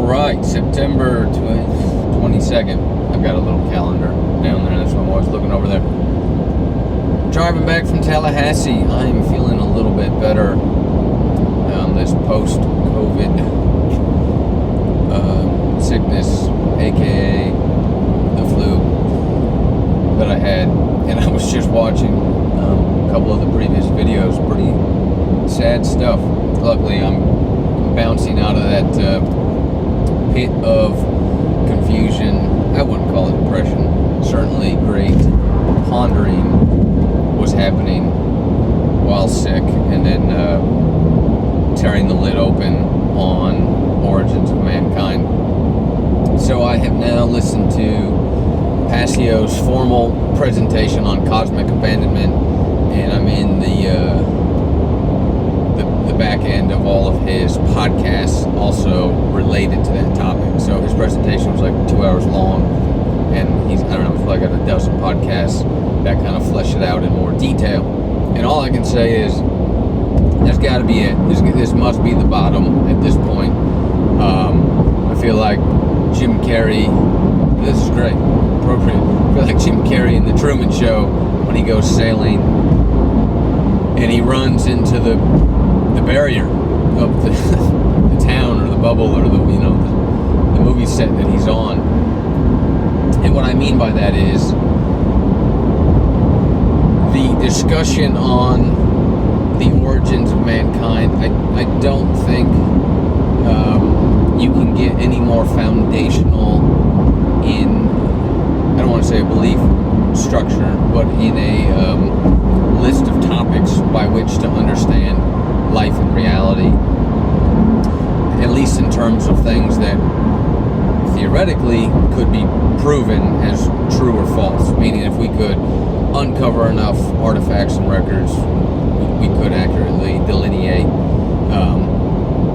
Alright, September 22nd. I've got a little calendar down there, that's why I'm always looking over there. Driving back from Tallahassee, I am feeling a little bit better. This post-COVID sickness, aka the flu that I had. And I was just watching a couple of the previous videos, pretty sad stuff. Luckily, I'm bouncing out of that pit of confusion. I wouldn't call it depression. Certainly great pondering was happening while sick, and then tearing the lid open on origins of mankind. So I have now listened to Passio's formal presentation on cosmic abandonment, and I'm in the back end of all of his podcasts also related to that topic. So his presentation was like 2 hours long, and he's, I don't know, it's like got a dozen podcasts that kind of flesh it out in more detail. And all I can say is that's got to be it. This must be the bottom at this point. I feel like Jim Carrey, this is great, appropriate. I feel like Jim Carrey in the Truman Show when he goes sailing and he runs into the barrier of the town or the bubble or the movie set that he's on. And what I mean by that is the discussion on the origins of mankind. I don't think you can get any more foundational in, I don't want to say a belief structure, but in a list of topics by which to understand life and reality, at least in terms of things that theoretically could be proven as true or false, meaning if we could uncover enough artifacts and records, we could accurately delineate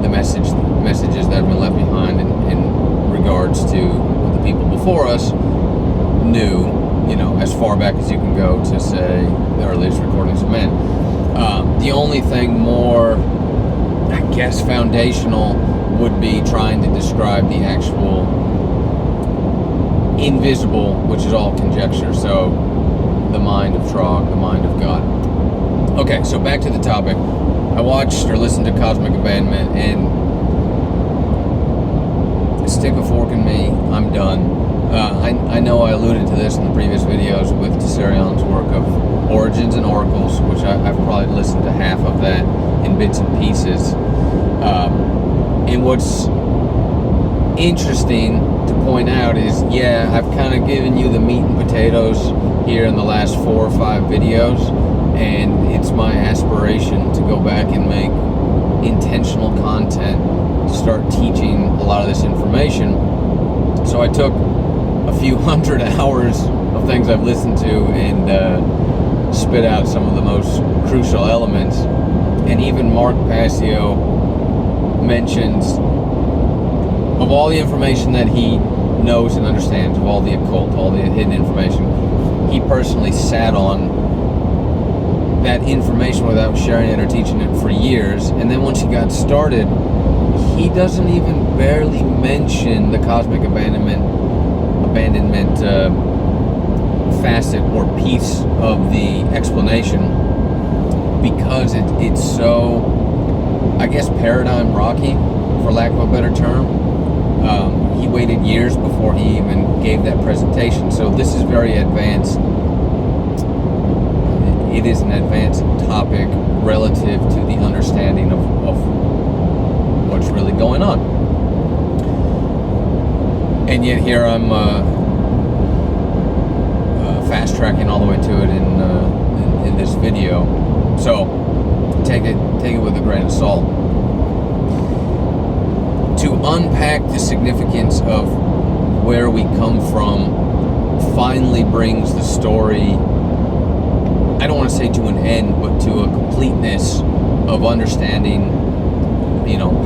the messages that have been left behind in regards to what the people before us knew, as far back as you can go to, say, the earliest recordings of men. The only thing more, I guess, foundational would be trying to describe the actual invisible, which is all conjecture. So the mind of Trog, the mind of God. Okay, so back to the topic. I watched or listened to Cosmic Abandonment, and stick a fork in me, I'm done. I know I alluded to this in the previous videos with Tessarion's work of Origins and Oracles, which I've probably listened to half of that in bits and pieces. And what's interesting to point out is, yeah, I've kind of given you the meat and potatoes here in the last 4 or 5 videos, and it's my aspiration to go back and make intentional content to start teaching a lot of this information. So I took a few hundred hours of things I've listened to and spit out some of the most crucial elements. And even Mark Passio mentions, of all the information that he knows and understands, of all the occult, all the hidden information, he personally sat on that information without sharing it or teaching it for years. And then once he got started, he doesn't even barely mention the cosmic abandonment facet or piece of the explanation, because it's so, I guess, paradigm rocky, for lack of a better term. He waited years before he even gave that presentation, so this is very advanced. It is an advanced topic relative to the understanding of what's really going on. And yet here I'm fast tracking all the way to it in this video. So take it with a grain of salt. To unpack the significance of where we come from finally brings the story, I don't want to say to an end, but to a completeness of understanding,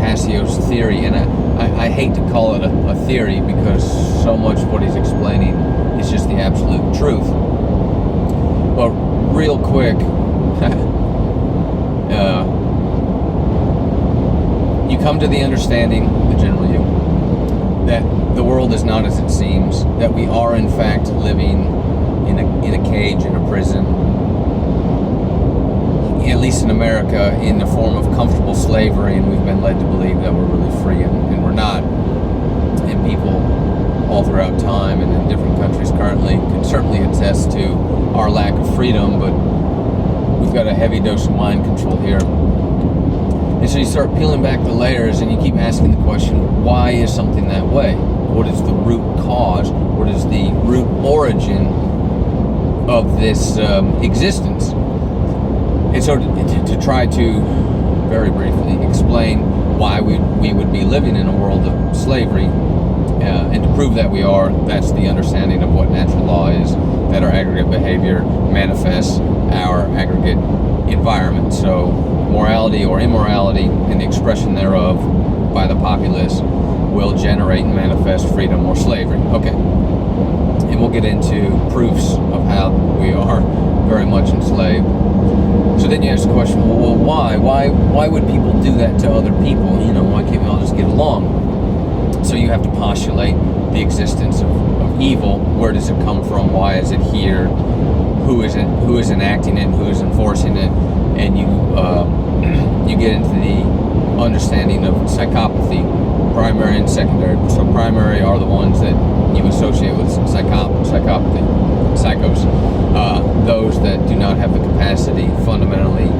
Passio's theory. And I hate to call it a theory, because so much of what he's explaining is just the absolute truth. But real quick, you come to the understanding, the general you, the world is not as it seems, that we are in fact living in a cage, in a prison, at least in America, in the form of comfortable slavery, and we've been led to believe that we're really free, and we're not. And people all throughout time and in different countries currently can certainly attest to our lack of freedom, but we've got a heavy dose of mind control here. And so you start peeling back the layers and you keep asking the question, why is something that way? What is the root cause? What is the root origin of this existence? And so to try to very briefly explain why we would be living in a world of slavery, and to prove that we are, that's the understanding of what natural law is, that our aggregate behavior manifests our aggregate environment. So morality or immorality and the expression thereof by the populace will generate and manifest freedom or slavery. Okay. And we'll get into proofs of how we are very much enslaved. So then you ask the question, well, why? Why would people do that to other people? You know, why can't we all just get along? So you have to postulate the existence of evil. Where does it come from? Why is it here? Who is enacting it? Who is enforcing it? And you get into the understanding of psychopathy, primary and secondary. So primary are the ones that you associate with psychopathy, psychos. Those that do not have the capacity fundamentally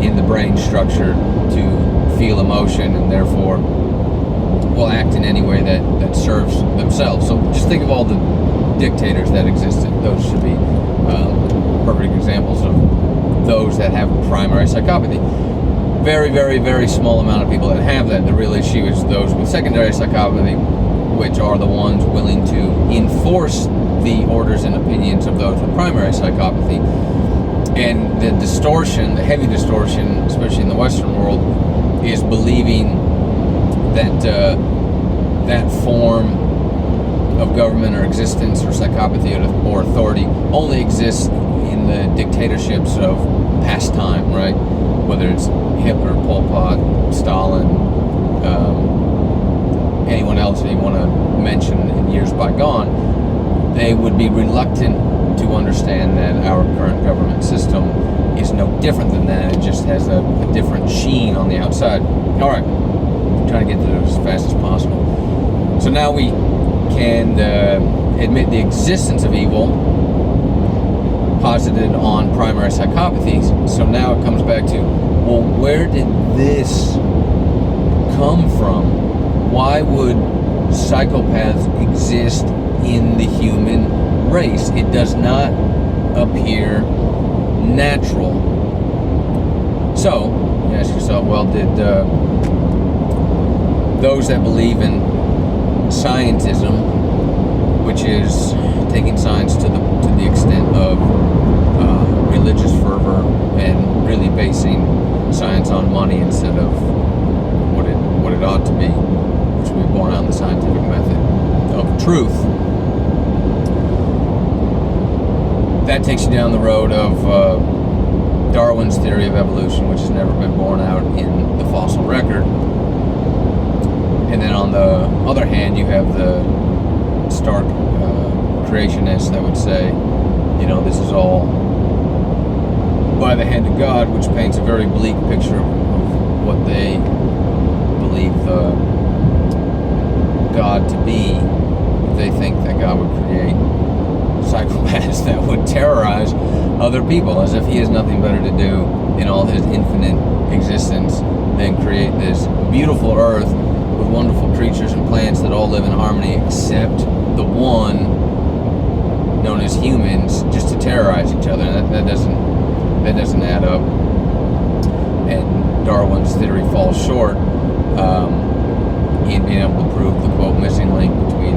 in the brain structure to feel emotion and therefore will act in any way that serves themselves. So just think of all the dictators that existed. Those should be perfect examples of those that have primary psychopathy. Very, very, very small amount of people that have that. The real issue is those with secondary psychopathy, which are the ones willing to enforce the orders and opinions of those with primary psychopathy. And the distortion, the heavy distortion, especially in the Western world, is believing that that form of government or existence or psychopathy or authority only exists in the dictatorships of past time, right? Whether it's Hitler, Pol Pot, Stalin, anyone else that you want to mention in years bygone, they would be reluctant to understand that our current government system is no different than that. It just has a different sheen on the outside. All right, I'm trying to get to it as fast as possible. So now we can admit the existence of evil posited on primary psychopathies. So now it comes back to, well, where did this come from? Why would psychopaths exist in the human race? It does not appear natural. So you ask yourself, well, did those that believe in scientism, which is taking science to the extent of religious fervor and really basing science on money instead of what it ought to be, which would be born out of the scientific method of truth, that takes you down the road of Darwin's theory of evolution, which has never been borne out in the fossil record. And then on the other hand, you have the stark creationists that would say, you know, this is all by the hand of God, which paints a very bleak picture of what they believe God to be. They think that God would create psychopaths that would terrorize other people, as if he has nothing better to do in all his infinite existence than create this beautiful earth with wonderful creatures and plants that all live in harmony, except the one known as humans, just to terrorize each other. That doesn't add up. And Darwin's theory falls short in being able to prove the quote missing link between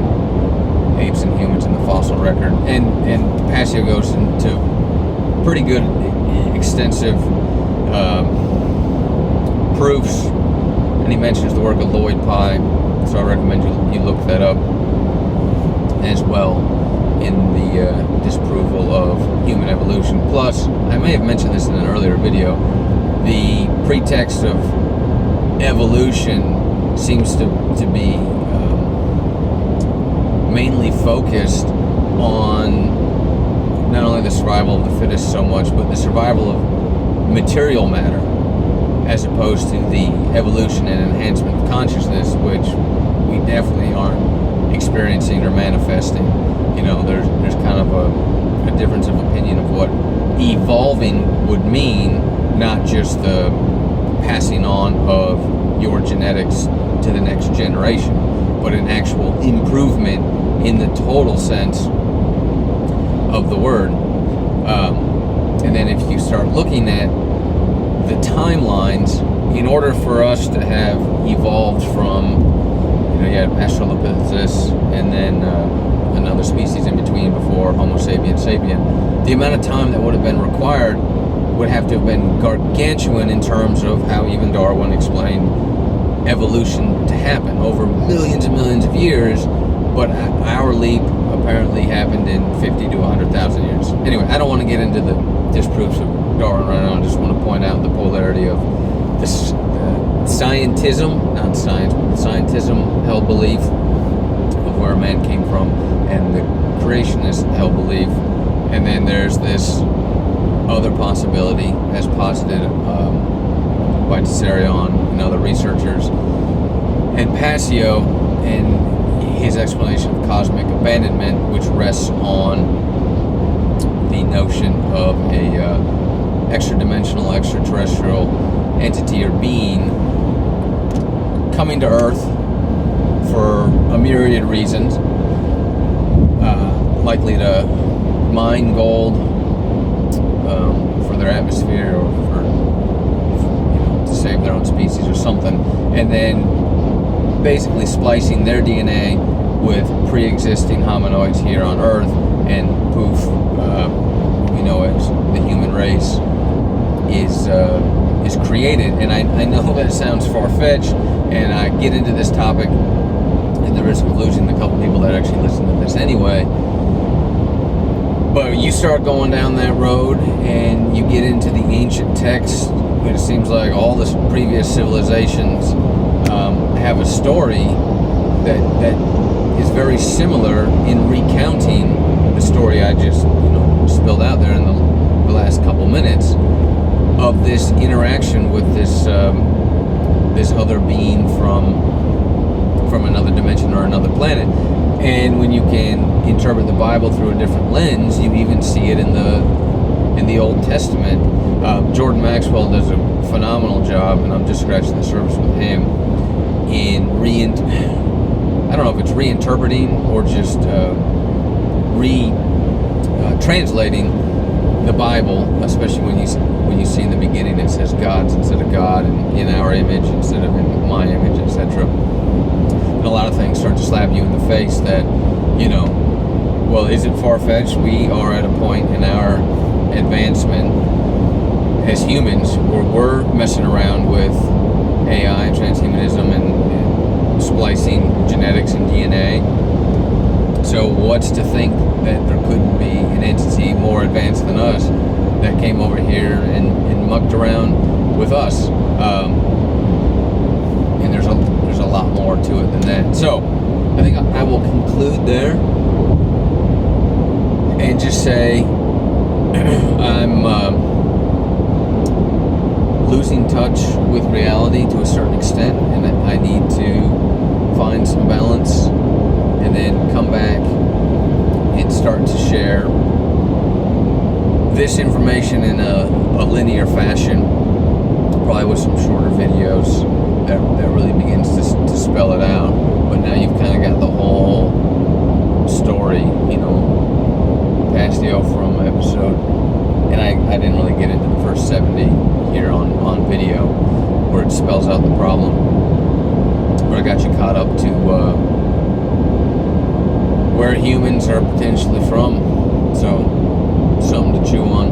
apes and humans in the fossil record. And Passio goes into pretty good, extensive proofs, and he mentions the work of Lloyd Pye, so I recommend you look that up as well in the disapproval of human evolution. Plus, I may have mentioned this in an earlier video, the pretext of evolution seems to be focused on not only the survival of the fittest so much, but the survival of material matter, as opposed to the evolution and enhancement of consciousness, which we definitely aren't experiencing or manifesting. You know, there's kind of a difference of opinion of what evolving would mean, not just the passing on of your genetics to the next generation, but an actual improvement in the total sense of the word. And then if you start looking at the timelines, in order for us to have evolved from, you had Australopithecus and then another species in between before Homo sapiens sapien, the amount of time that would have been required would have to have been gargantuan in terms of how even Darwin explained evolution to happen over millions and millions of years, but our leap apparently happened in 50 to 100,000 years. Anyway, I don't want to get into the disproofs of Darwin right now. I just want to point out the polarity of this scientism, not science, but scientism held belief of where man came from, and the creationist held belief. And then there's this other possibility, as posited by Tsarion and other researchers, and Passio and his explanation of cosmic abandonment, which rests on the notion of a extra-dimensional, extraterrestrial entity or being coming to Earth for a myriad of reasons, likely to mine gold for their atmosphere, or for to save their own species or something, and then basically splicing their DNA with pre-existing hominoids here on Earth, and poof, we know as the human race is created. And I know that sounds far-fetched, and I get into this topic at the risk of losing the couple people that actually listen to this anyway. But you start going down that road and you get into the ancient texts, and it seems like all the previous civilizations have a story that is very similar in recounting the story I just spilled out there in the last couple minutes of this interaction with this other being from another dimension or another planet. And when you can interpret the Bible through a different lens, you even see it in the Old Testament. Jordan Maxwell does a phenomenal job, and I'm just scratching the surface with him in I don't know if it's reinterpreting or just translating the Bible, especially when you see in the beginning it says gods instead of God, and in our image instead of in my image, etc. And a lot of things start to slap you in the face that, well, is it far-fetched? We are at a point in our advancement as humans where we're messing around with AI, transhumanism, and splicing genetics and DNA. So what's to think that there couldn't be an entity more advanced than us that came over here and mucked around with us? And there's a lot more to it than that. So I think I will conclude there and just say I'm losing touch with reality to a certain extent, and I need to find some balance and then come back and start to share this information in a linear fashion, probably with some shorter videos that really begins to spell it out. But now you've kind of got the whole story, Pastio from episode, and I didn't really get into the first 70 here on video where it spells out the problem, but I got you caught up to where humans are potentially from, so something to chew on.